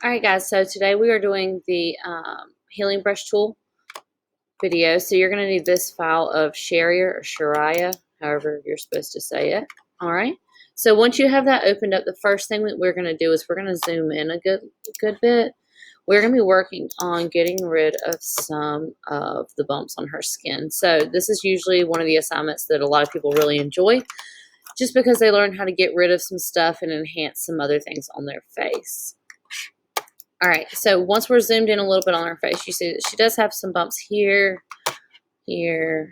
Alright guys, so today we are doing the healing brush tool video. So you're going to need this file of Shariah or Shariah, however you're supposed to say it. Alright, so once you have that opened up, the first thing that we're going to do is we're going to zoom in a good bit. We're going to be working on getting rid of some of the bumps on her skin. So this is usually one of the assignments that a lot of people really enjoy, just because they learn how to get rid of some stuff and enhance some other things on their face. All right, so once we're zoomed in a little bit on her face, you see that she does have some bumps here, through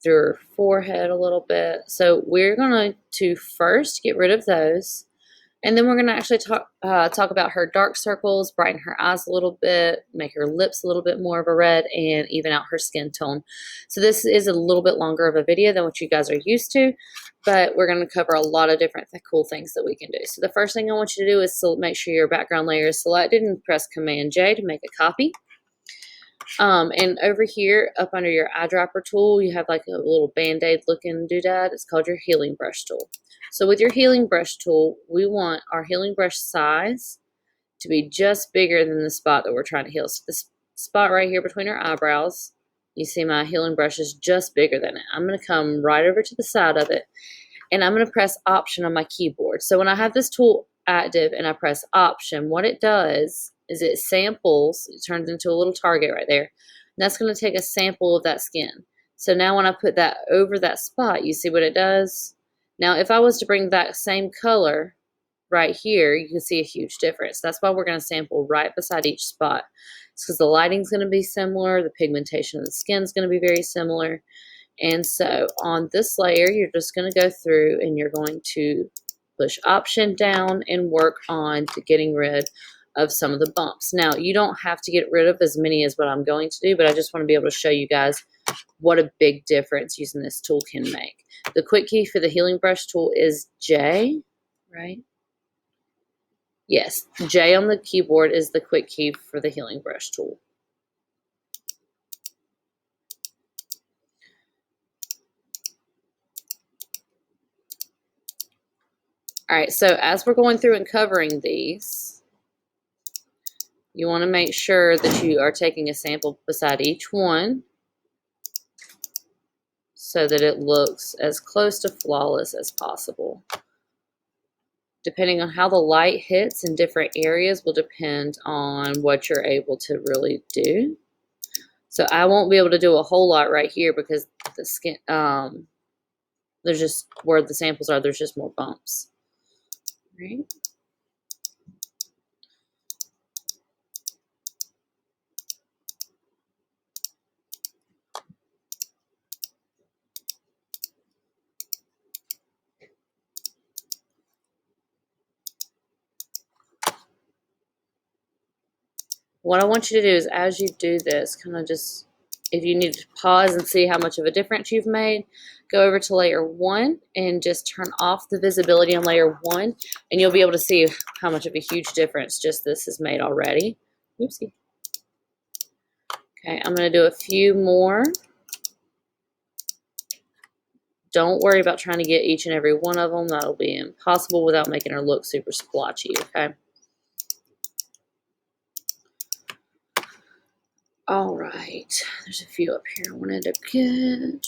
her forehead a little bit. So we're going to first get rid of those, and then we're going to actually talk about her dark circles, brighten her eyes a little bit, make her lips a little bit more of a red, and even out her skin tone. So this is a little bit longer of a video than what you guys are used to, but we're going to cover a lot of different cool things that we can do. So the first thing I want you to do is make sure your background layer is selected and press Command J to make a copy. And over here, up under your eyedropper tool, you have like a little band-aid looking doodad. It's called your healing brush tool. So with your healing brush tool, we want our healing brush size to be just bigger than the spot that we're trying to heal. So this spot right here between our eyebrows, you see my healing brush is just bigger than it. I'm going to come right over to the side of it, and I'm going to press Option on my keyboard. So when I have this tool active and I press Option, what it does is it samples, it turns into a little target right there. And that's going to take a sample of that skin. So now when I put that over that spot, you see what it does? Now if I was to bring that same color right here, you can see a huge difference. That's why we're going to sample right beside each spot. It's because the lighting's going to be similar, the pigmentation of the skin is going to be very similar. And so on this layer, you're just going to go through and you're going to push Option down and work on getting rid of some of the bumps. Now, you don't have to get rid of as many as what I'm going to do, but I just want to be able to show you guys what a big difference using this tool can make. The quick key for the healing brush tool is J, right? Yes, J on the keyboard is the quick key for the healing brush tool. All right, so as we're going through and covering these, you want to make sure that you are taking a sample beside each one so that it looks as close to flawless as possible. Depending on how the light hits in different areas will depend on what you're able to really do. So I won't be able to do a whole lot right here because the skin, there's just, where the samples are, there's just more bumps. Right? What I want you to do is, as you do this, kind of just, if you need to pause and see how much of a difference you've made, go over to layer 1 and just turn off the visibility on layer 1, and you'll be able to see how much of a huge difference just this has made already. Oopsie. Okay, I'm going to do a few more. Don't worry about trying to get each and every one of them. That'll be impossible without making her look super splotchy, okay? All right, there's a few up here I wanted to get.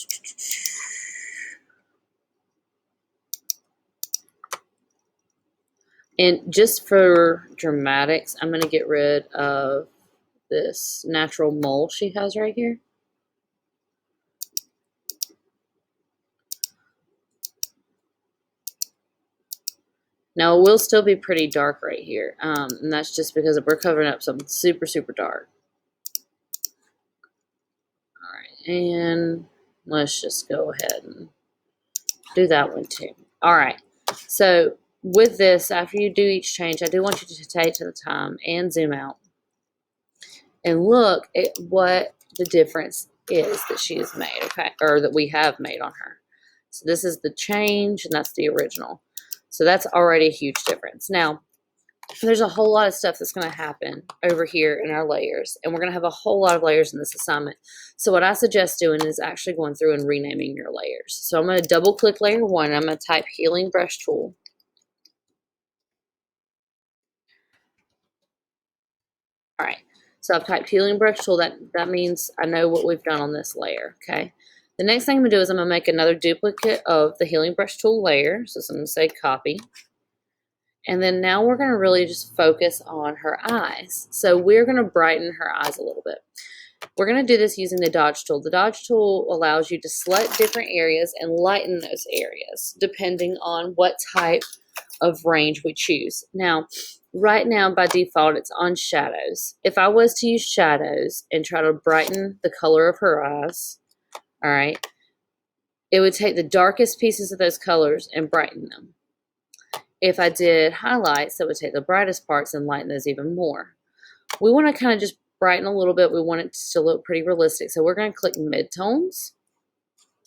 And just for dramatics, I'm going to get rid of this natural mole she has right here. Now, it will still be pretty dark right here, and that's just because we're covering up something super, super dark. All right, and let's just go ahead and do that one too. All right, so with this, after you do each change, I do want you to take the time and zoom out and look at what the difference is that she has made, okay, or that we have made on her. So this is the change, and that's the original. So that's already a huge difference. Now, there's a whole lot of stuff that's going to happen over here in our layers, and we're going to have a whole lot of layers in this assignment. So what I suggest doing is actually going through and renaming your layers. So I'm going to double click layer 1. I'm going to type healing brush tool. All right, so I've typed healing brush tool. That means I know what we've done on this layer, okay? The next thing I'm gonna do is I'm gonna make another duplicate of the healing brush tool layer. So I'm gonna say copy. And then now we're gonna really just focus on her eyes. So we're gonna brighten her eyes a little bit. We're gonna do this using the dodge tool. The dodge tool allows you to select different areas and lighten those areas depending on what type of range we choose. Now, right now by default it's on shadows. If I was to use shadows and try to brighten the color of her eyes, all right, it would take the darkest pieces of those colors and brighten them. If I did highlights, it would take the brightest parts and lighten those even more. We want to kind of just brighten a little bit. We want it to look pretty realistic. So we're going to click midtones.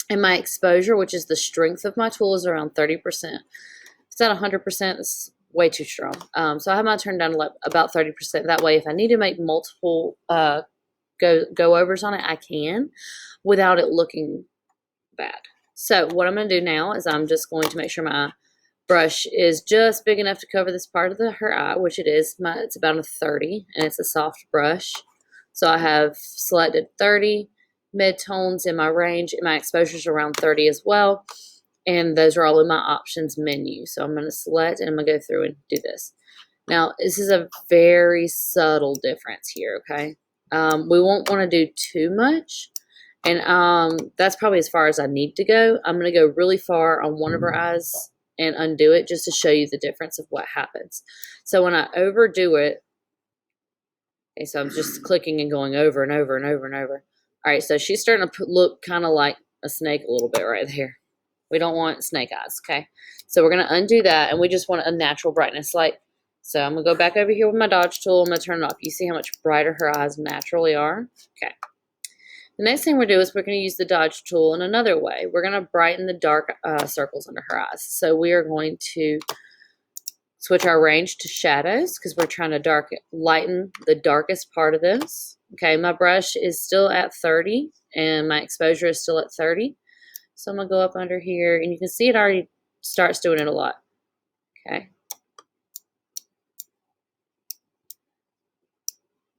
And my exposure, which is the strength of my tool, is around 30%. If it's at 100%, it's way too strong. So I have mine turned down to about 30%. That way, if I need to make multiple go-overs on it, I can without it looking bad. So what I'm going to do now is I'm just going to make sure my brush is just big enough to cover this part of her eye, which it is. It's about a 30, and it's a soft brush. So I have selected 30 mid-tones in my range, and my exposure is around 30 as well. And those are all in my options menu. So I'm going to select, and I'm going to go through and do this. Now, this is a very subtle difference here, okay? We won't want to do too much. And that's probably as far as I need to go. I'm going to go really far on one of her eyes and undo it just to show you the difference of what happens. So when I overdo it, okay, so I'm just clicking and going over and over and over and over. All right, so she's starting to look kind of like a snake a little bit right there. We don't want snake eyes, okay? So we're going to undo that, and we just want a natural brightness. So I'm going to go back over here with my dodge tool. I'm going to turn it off. You see how much brighter her eyes naturally are? Okay. The next thing we're doing is we're going to use the dodge tool in another way. We're going to brighten the dark circles under her eyes. So we are going to switch our range to shadows because we're trying to lighten the darkest part of this. Okay, my brush is still at 30 and my exposure is still at 30. So I'm going to go up under here, and you can see it already starts doing it a lot. Okay.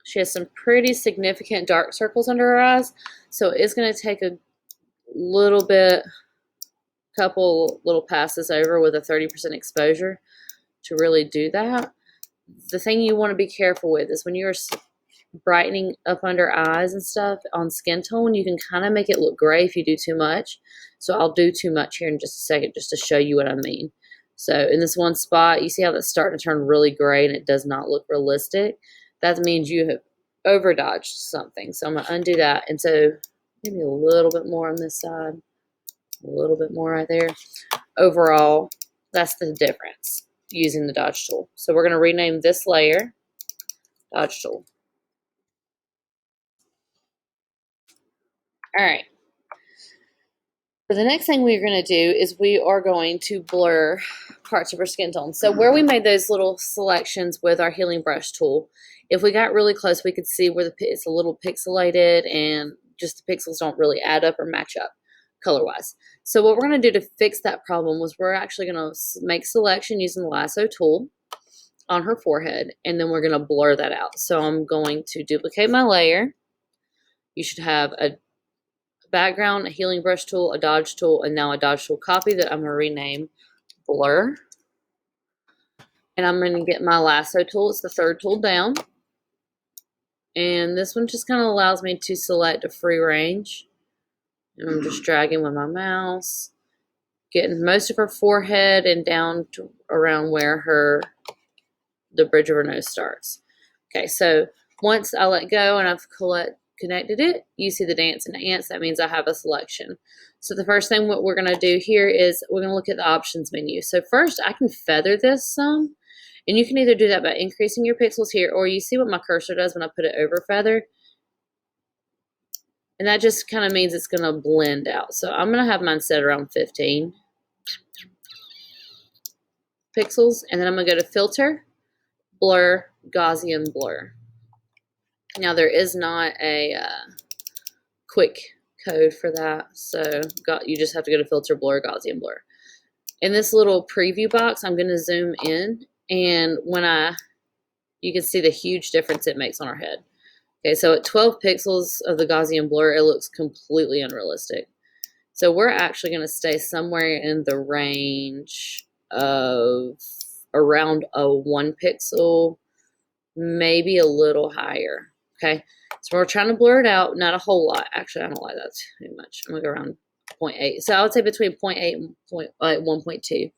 She has some pretty significant dark circles under her eyes, so it's going to take a little bit, couple little passes over with a 30% exposure to really do that. The thing you want to be careful with is when you're brightening up under eyes and stuff on skin tone, you can kind of make it look gray if you do too much. So I'll do too much here in just a second just to show you what I mean. So in this one spot, you see how that's starting to turn really gray and it does not look realistic. That means you have over dodged something. So I'm going to undo that. And so maybe a little bit more on this side, a little bit more right there. Overall, that's the difference using the dodge tool. So we're going to rename this layer dodge tool. All right. For the next thing we're going to do is we are going to blur parts of our skin tone. So where we made those little selections with our healing brush tool, if we got really close, we could see where it's a little pixelated and just the pixels don't really add up or match up color-wise. So what we're going to do to fix that problem was we're actually going to make selection using the lasso tool on her forehead, and then we're going to blur that out. So I'm going to duplicate my layer. You should have a background, a healing brush tool, a dodge tool, and now a dodge tool copy that I'm going to rename blur. And I'm going to get my lasso tool. It's the third tool down. And this one just kind of allows me to select a free range. And I'm just dragging with my mouse, getting most of her forehead and down to around where the bridge of her nose starts. Okay, so once I let go and I've connected it, you see the dance and ants. That means I have a selection. So the first thing what we're going to do here is we're going to look at the options menu. So first I can feather this some, and you can either do that by increasing your pixels here, or you see what my cursor does when I put it over feather, and that just kind of means it's going to blend out. So I'm going to have mine set around 15 pixels, and then I'm going to go to filter, blur, Gaussian blur. Now there is not a quick code for that, so you just have to go to filter, blur, Gaussian blur. In this little preview box, I'm going to zoom in, and when I You can see the huge difference it makes on our head. Okay, so at 12 pixels of the Gaussian blur, it looks completely unrealistic. So we're actually going to stay somewhere in the range of around a 1 pixel, maybe a little higher. Okay, so we're trying to blur it out, not a whole lot. Actually, I don't like that too much. I'm going to go around 0.8. So I would say between 0.8 and 1.2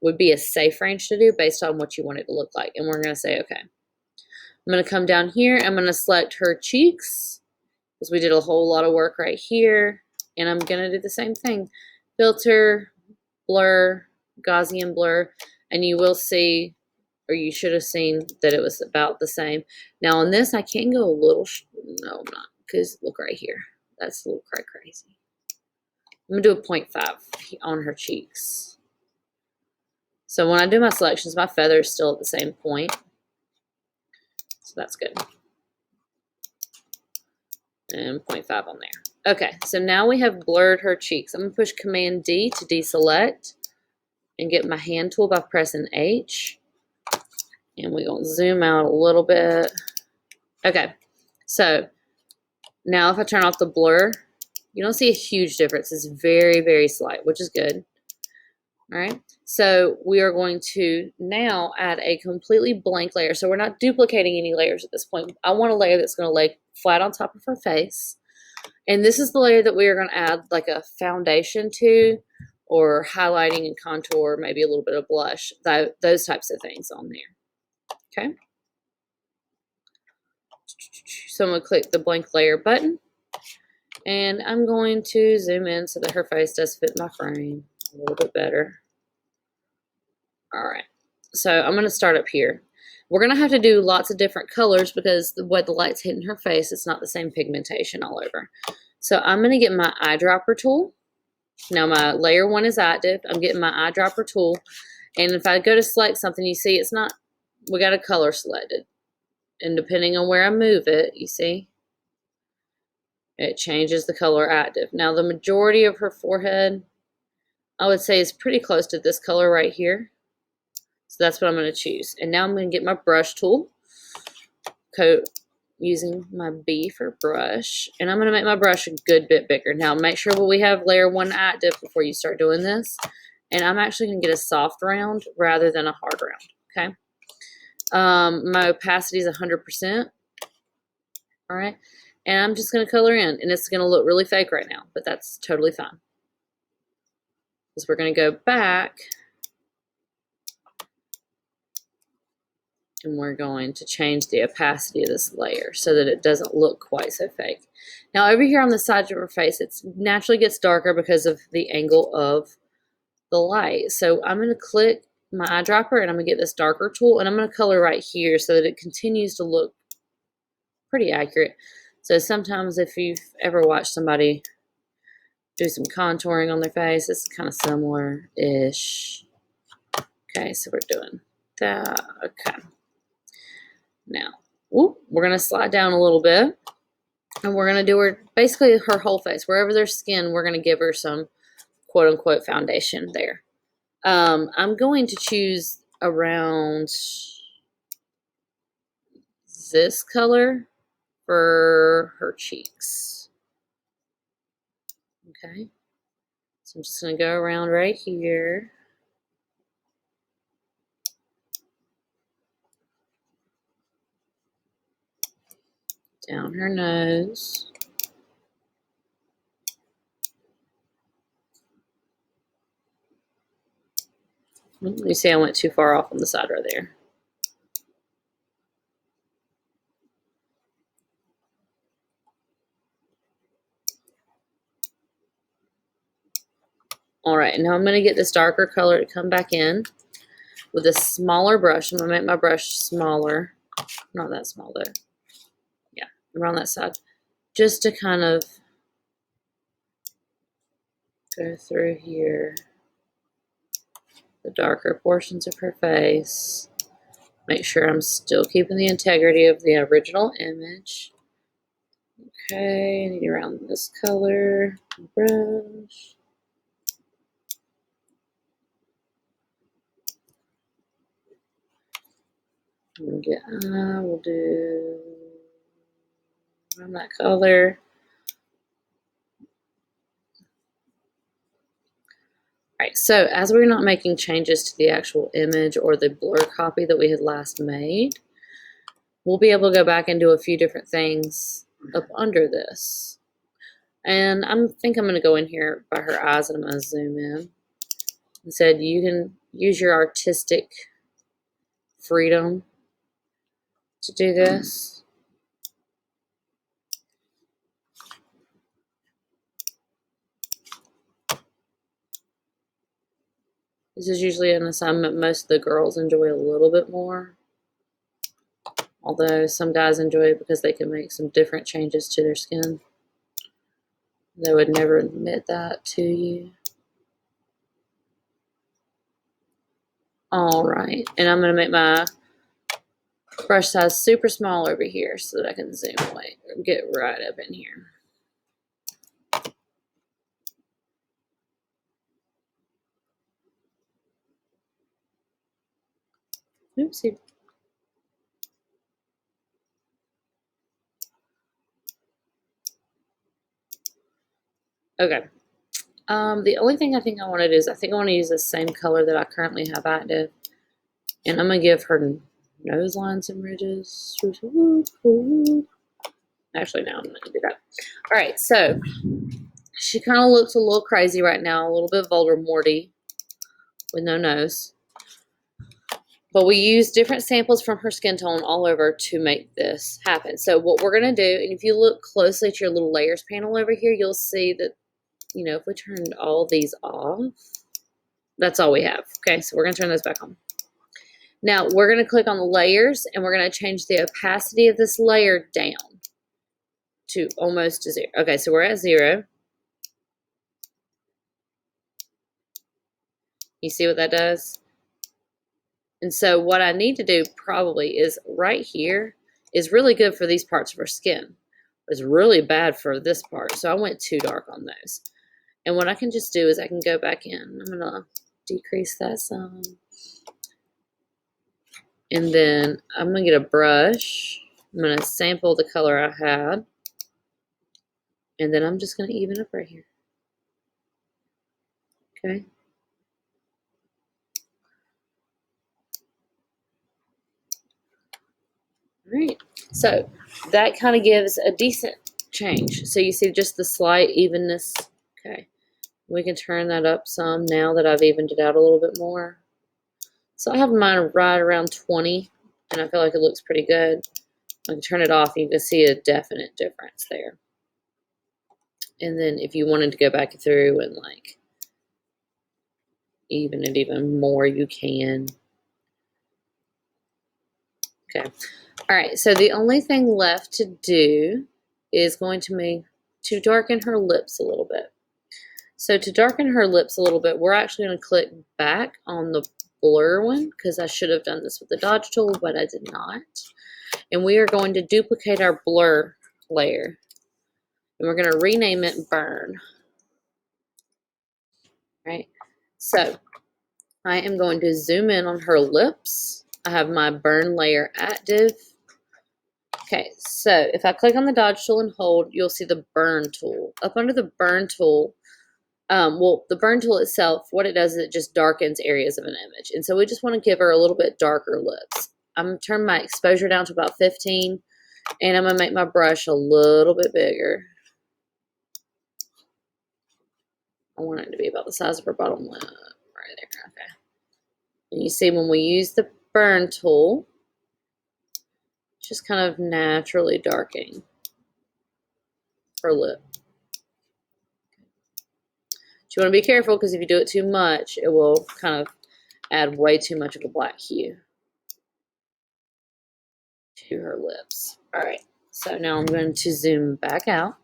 would be a safe range to do based on what you want it to look like. And we're going to say, okay, I'm going to come down here. I'm going to select her cheeks because we did a whole lot of work right here. And I'm going to do the same thing. Filter, blur, Gaussian blur, and you will see, or you should have seen, that it was about the same. Now on this, I can go a little, no, I'm not, because look right here. That's a little crazy. I'm going to do a 0.5 on her cheeks. So when I do my selections, my feather is still at the same point. So that's good. And 0.5 on there. Okay, so now we have blurred her cheeks. I'm going to push Command D to deselect and get my hand tool by pressing H. And we're going to zoom out a little bit. Okay, so now if I turn off the blur, you don't see a huge difference. It's very, very slight, which is good. All right, so we are going to now add a completely blank layer. So we're not duplicating any layers at this point. I want a layer that's going to lay flat on top of her face. And this is the layer that we are going to add like a foundation to, or highlighting and contour, maybe a little bit of blush, those types of things on there. Okay. So I'm going to click the blank layer button. And I'm going to zoom in so that her face does fit my frame a little bit better. All right, so I'm going to start up here. We're going to have to do lots of different colors because the way the light's hitting her face, it's not the same pigmentation all over. So I'm going to get my eyedropper tool. Now my layer 1 is active. I'm getting my eyedropper tool. And if I go to select something, you see it's not, we got a color selected. And depending on where I move it, you see, it changes the color active. Now the majority of her forehead, I would say, is pretty close to this color right here. So that's what I'm going to choose. And now I'm going to get my brush tool, coat using my B for brush, and I'm going to make my brush a good bit bigger. Now make sure we have layer 1 active before you start doing this. And I'm actually going to get a soft round rather than a hard round. Okay. My opacity is 100%. All right. And I'm just going to color in, and it's going to look really fake right now, but that's totally fine. Because we're going to go back and we're going to change the opacity of this layer so that it doesn't look quite so fake. Now over here on the side of her face, it naturally gets darker because of the angle of the light. So I'm going to click my eyedropper and I'm going to get this darker tool and I'm going to color right here so that it continues to look pretty accurate. So sometimes if you've ever watched somebody do some contouring on their face, it's kind of similar-ish. Okay, so we're doing that. Okay. Now, we're going to slide down a little bit, and we're going to do her, basically her whole face. Wherever there's skin, we're going to give her some quote-unquote foundation there. I'm going to choose around this color for her cheeks. Okay. So I'm just going to go around right here. Down her nose. You see I went too far off on the side right there. Alright, now I'm going to get this darker color to come back in with a smaller brush. I'm going to make my brush smaller. Not that small though. Yeah, around that side. Just to kind of go through here. The darker portions of her face. Make sure I'm still keeping the integrity of the original image. Okay, I need around this color. Brush. We'll do around that color. Alright, so as we're not making changes to the actual image or the blur copy that we had last made, we'll be able to go back and do a few different things up under this. And I think I'm going to go in here by her eyes and I'm going to zoom in. And said you can use your artistic freedom to do this. This is usually an assignment most of the girls enjoy a little bit more. Although some guys enjoy it because they can make some different changes to their skin. They would never admit that to you. Alright, and I'm going to make my brush size super small over here so that I can zoom away or get right up in here. Oopsie. Okay. The only thing I think I want to do is I think I want to use the same color that I currently have active. And I'm going to give her nose lines and ridges. Actually, no, I'm not going to do that. Alright, so she kind of looks a little crazy right now, a little bit Voldemorty with no nose. But we use different samples from her skin tone all over to make this happen. So what we're going to do, and if you look closely at your little layers panel over here, you'll see that, you know, if we turned all these off, that's all we have. Okay, so we're going to turn those back on. Now, we're going to click on the layers, and we're going to change the opacity of this layer down to almost to 0. Okay, so we're at 0. You see what that does? And so what I need to do probably is right here is really good for these parts of her skin. It's really bad for this part. So I went too dark on those. And what I can just do is I can go back in. I'm going to decrease that some. And then I'm going to get a brush. I'm going to sample the color I had. And then I'm just going to even up right here. Okay. All right. So that kind of gives a decent change. So you see just the slight evenness. Okay. We can turn that up some now that I've evened it out a little bit more. So I have mine right around 20, and I feel like it looks pretty good. I can turn it off, and you can see a definite difference there. And then if you wanted to go back through and like even it even more, you can. Okay. All right, so the only thing left to do is going to darken her lips a little bit. So to darken her lips a little bit, we're actually going to click back on the blur one because I should have done this with the dodge tool, but I did not. And we are going to duplicate our blur layer. And we're going to rename it Burn. Right? So I am going to zoom in on her lips. I have my burn layer active. Okay, so if I click on the dodge tool and hold, you'll see the burn tool. Up under the burn tool, well, the burn tool itself, what it does is it just darkens areas of an image. And so we just want to give her a little bit darker lips. I'm going to turn my exposure down to about 15, and I'm going to make my brush a little bit bigger. I want it to be about the size of her bottom lip, right there, okay. And you see when we use the burn tool, it's just kind of naturally darkening her lip. But you want to be careful because if you do it too much, it will kind of add way too much of a black hue to her lips. All right, so now I'm going to zoom back out.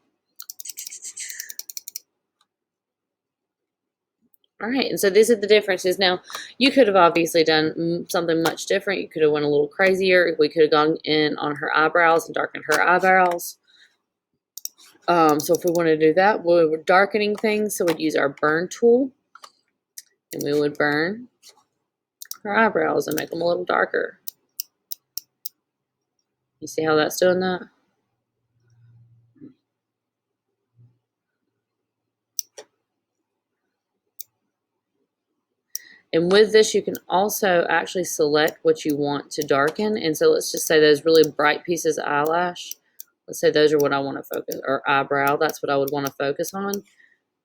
All right, and so these are the differences. Now, you could have obviously done something much different. You could have went a little crazier. We could have gone in on her eyebrows and darkened her eyebrows. So if we want to do that, we were darkening things, so we'd use our burn tool, and we would burn her eyebrows and make them a little darker. You see how that's doing that? And with this, you can also actually select what you want to darken. And so let's just say those really bright pieces of eyelash. Let's say those are what I want to focus, or eyebrow. That's what I would want to focus on.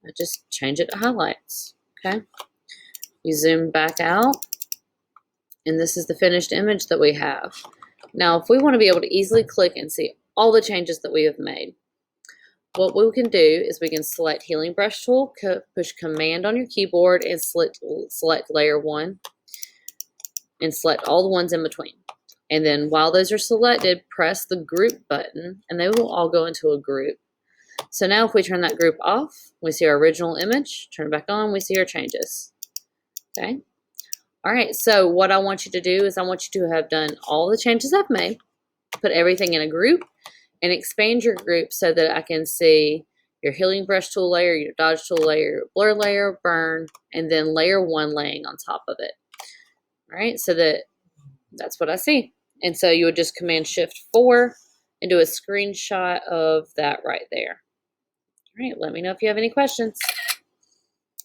I just change it to highlights. Okay. You zoom back out. And this is the finished image that we have. Now, if we want to be able to easily click and see all the changes that we have made, what we can do is we can select Healing Brush Tool, push Command on your keyboard, and select Layer 1, and select all the ones in between. And then while those are selected, press the Group button, and they will all go into a group. So now if we turn that group off, we see our original image. Turn it back on, we see our changes. Okay. All right, so what I want you to do is I want you to have done all the changes I've made, put everything in a group, and expand your group so that I can see your Healing Brush Tool layer, your Dodge Tool layer, your Blur layer, Burn, and then Layer 1 laying on top of it. All right, so that's what I see. And so you would just Command Shift 4 and do a screenshot of that right there. All right, let me know if you have any questions.